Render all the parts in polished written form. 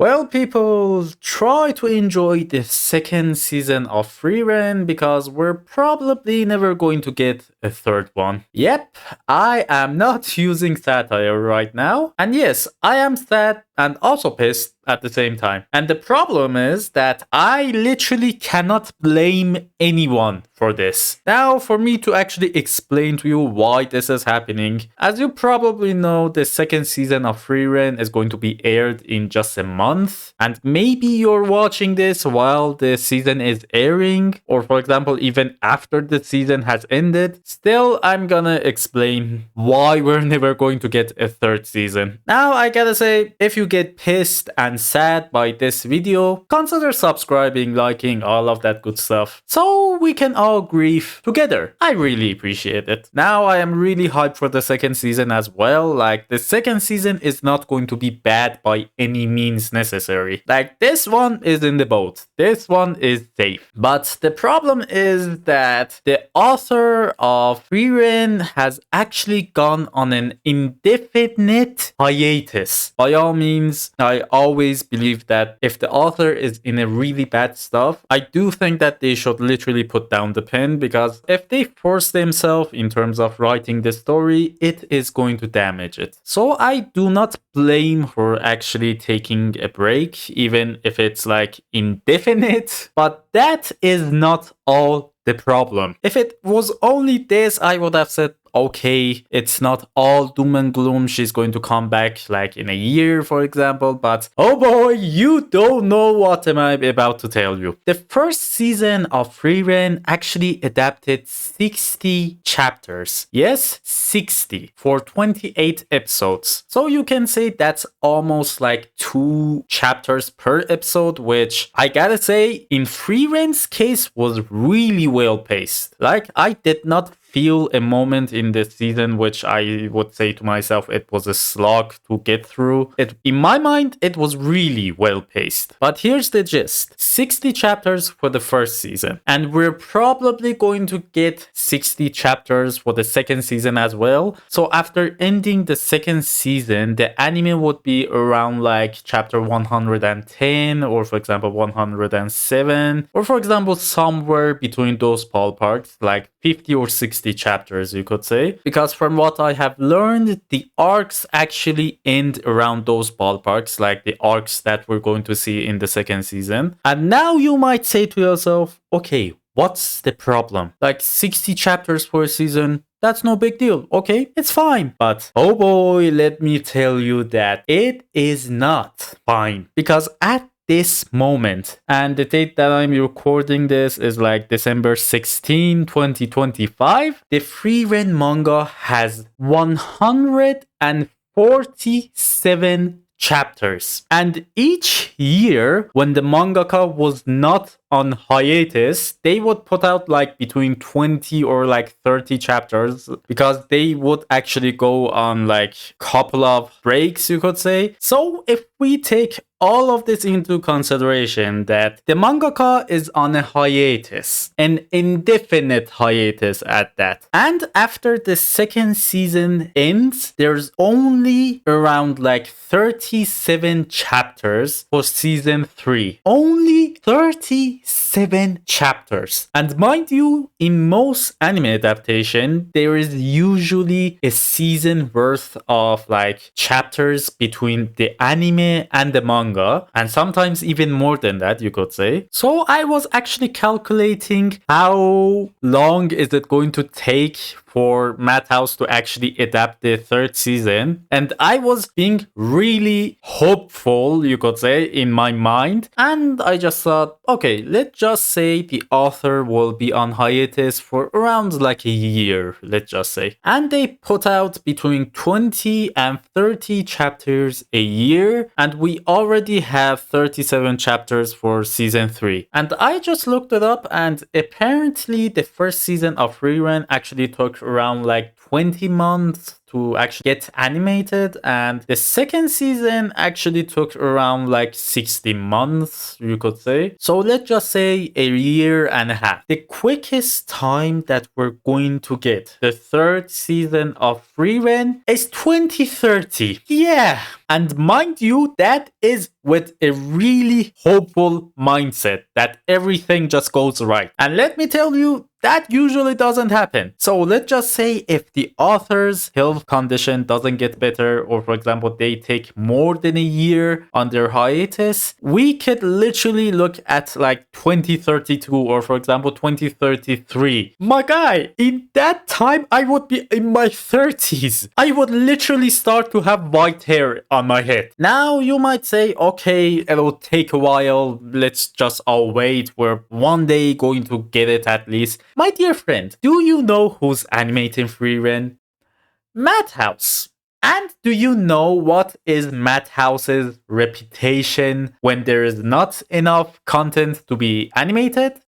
Well, people, try to enjoy the second season of Frieren because we're probably never going to get a third one. Yep, I am not using satire right now. And yes, I am sad and also pissed at the same time. And the problem is that I literally cannot blame anyone for this. Now, for me to actually explain to you why this is happening, as you probably know, the second season of Frieren is going to be aired in just a month. And maybe you're watching this while the season is airing, or for example, even after the season has ended. Still, I'm gonna explain why we're never going to get a third season. Now, I gotta say, if you get pissed and sad by this video, consider subscribing, liking, all of that good stuff, so we can all grieve together. I really appreciate it. Now I am really hyped for the second season as well. Like, the second season is not going to be bad by any means necessary. Like, this one is in the boat. This one is safe. But the problem is that the author of Frieren has actually gone on an indefinite hiatus. By all means, I always believe that if the author is in a really bad stuff, I do think that they should literally put down the pen, because if they force themselves in terms of writing the story, it is going to damage it. So I do not blame for actually taking a break, even if it's like indefinite, but that is not all the problem. If it was only this, I would have said, okay, it's not all doom and gloom. She's going to come back like in a year, for example. But oh boy, you don't know what am I about to tell you. The first season of Frieren actually adapted 60 chapters. Yes, 60 for 28 episodes. So you can say that's almost like 2 chapters per episode, which I gotta say, in Frieren's case, was really well paced. Like, I did not feel a moment in this season which I would say to myself it was a slog to get through. In my mind, it was really well paced. But here's the gist. 60 chapters for the first season. And we're probably going to get 60 chapters for the second season as well. So after ending the second season, the anime would be around like chapter 110, or for example 107, or for example somewhere between those ballparks, like 50 or 60 chapters, you could say. Because from what I have learned, the arcs actually end around those ballparks, like the arcs that we're going to see in the second season. And now you might say to yourself, okay, what's the problem? Like 60 chapters for a season, that's no big deal. Okay, it's fine. But oh boy, let me tell you that it is not fine. Because at this moment, and the date that I'm recording this is like December 16, 2025, the Frieren manga has 147 chapters. And each year, when the mangaka was not on hiatus, they would put out like between 20 or like 30 chapters, because they would actually go on like couple of breaks, you could say. So if we take all of this into consideration, that the mangaka is on a hiatus, an indefinite hiatus at that, and after the second season ends, there's only around like 37 chapters for season 3. Only 37 chapters. And mind you, in most anime adaptation, there is usually a season worth of like chapters between the anime and the manga, and sometimes even more than that, you could say. So I was actually calculating how long is it going to take for Madhouse to actually adapt the third season, and I was being really hopeful, you could say, in my mind. And I just thought, okay, let's just say the author will be on hiatus for around like a year, let's just say. And they put out between 20 and 30 chapters a year, and we already have 37 chapters for season 3. And I just looked it up, and apparently the first season of Frieren actually took around like 20 months to actually get animated, and the second season actually took around like 60 months, you could say. So let's just say a year and a half. The quickest time that we're going to get the third season of Frieren is 2030. Yeah. And mind you, that is with a really hopeful mindset that everything just goes right. And let me tell you, that usually doesn't happen. So let's just say if the author's health condition doesn't get better, or for example, they take more than a year on their hiatus, we could literally look at like 2032 or for example 2033. My guy, in that time, I would be in my 30s. I would literally start to have white hair on my head. Now you might say, okay, it'll take a while. Let's just all wait. We're one day going to get it at least. My dear friend, do you know who's animating Frieren? Madhouse. And do you know what is Madhouse's reputation when there is not enough content to be animated?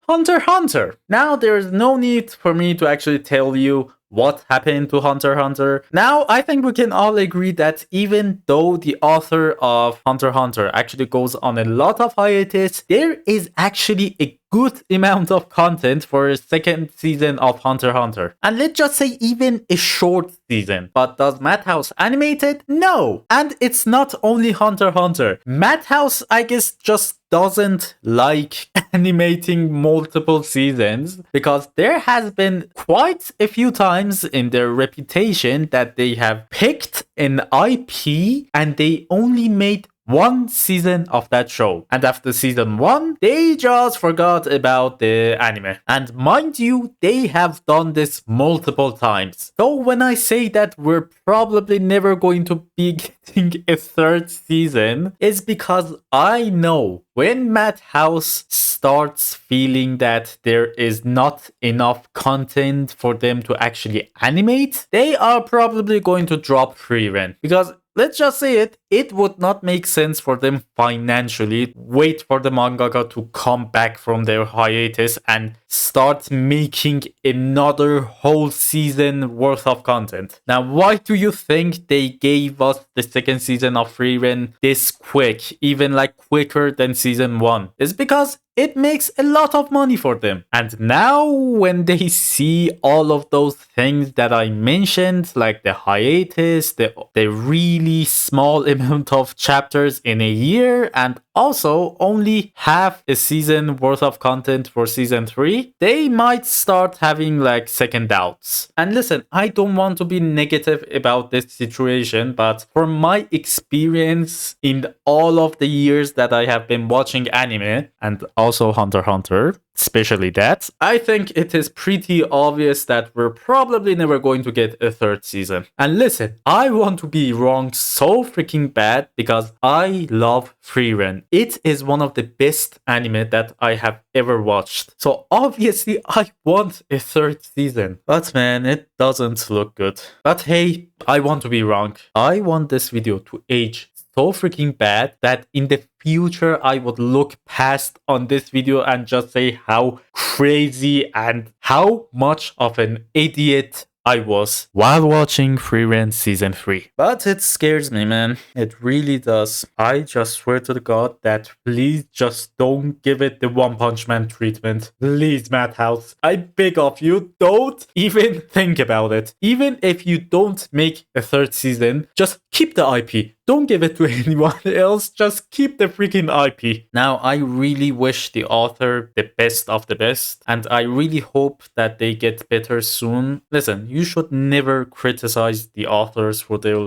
Hunter x Hunter. Now there is no need for me to actually tell you what happened to Hunter x Hunter. Now, I think we can all agree that even though the author of Hunter x Hunter actually goes on a lot of hiatus, there is actually a good amount of content for a second season of Hunter x Hunter. And let's just say even a short season. But does Madhouse animate it? No. And it's not only Hunter x Hunter. Madhouse, I guess, just doesn't like animating multiple seasons because there has been quite a few times in their reputation that they have picked an IP and they only made one season of that show. And after season 1, they just forgot about the anime. And mind you, they have done this multiple times. So when I say that we're probably never going to be getting a third season, is because I know when Madhouse starts feeling that there is not enough content for them to actually animate, they are probably going to drop Frieren. Because let's just say it would not make sense for them financially wait for the mangaka to come back from their hiatus and start making another whole season worth of content. Now, why do you think they gave us the second season of Frieren this quick, even like quicker than season 1? It's because it makes a lot of money for them. And now when they see all of those things that I mentioned, like the hiatus, the really small amount of chapters in a year, and also only half a season worth of content for season 3, they might start having like second doubts. And listen, I don't want to be negative about this situation, but from my experience in all of the years that I have been watching anime, and also Hunter x Hunter, especially that, I think it is pretty obvious that we're probably never going to get a third season. And listen, I want to be wrong so freaking bad because I love Frieren. It is one of the best anime that I have ever watched. So obviously I want a third season. But man, it doesn't look good. But hey, I want to be wrong. I want this video to age so freaking bad that in the future I would look past on this video and just say how crazy and how much of an idiot I was while watching Frieren season 3. But it scares me, man. It really does. I just swear to the God that please just don't give it the One Punch Man treatment. Please, Madhouse. I beg of you, don't even think about it. Even if you don't make a third season, just keep the IP. Don't give it to anyone else. Just keep the freaking IP. Now, I really wish the author the best of the best. And I really hope that they get better soon. Listen, you should never criticize the authors for their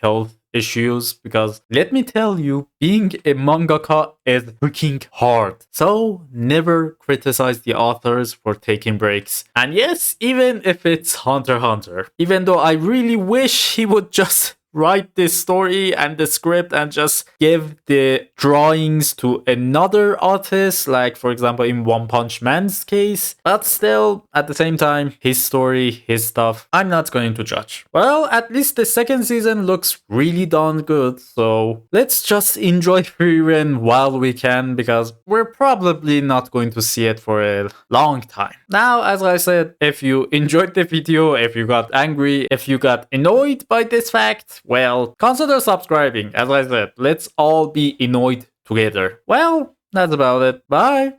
health issues, because let me tell you, being a mangaka is freaking hard. So never criticize the authors for taking breaks. And yes, even if it's Hunter x Hunter, even though I really wish he would just write this story and the script and just give the drawings to another artist, like for example in One Punch Man's case. But still, at the same time, his story, his stuff, I'm not going to judge. Well, at least the second season looks really darn good, so let's just enjoy Frieren while we can, because we're probably not going to see it for a long time. Now, as I said, if you enjoyed the video, if you got angry, if you got annoyed by this fact, well, consider subscribing. As I said, let's all be annoyed together. Well, that's about it. Bye.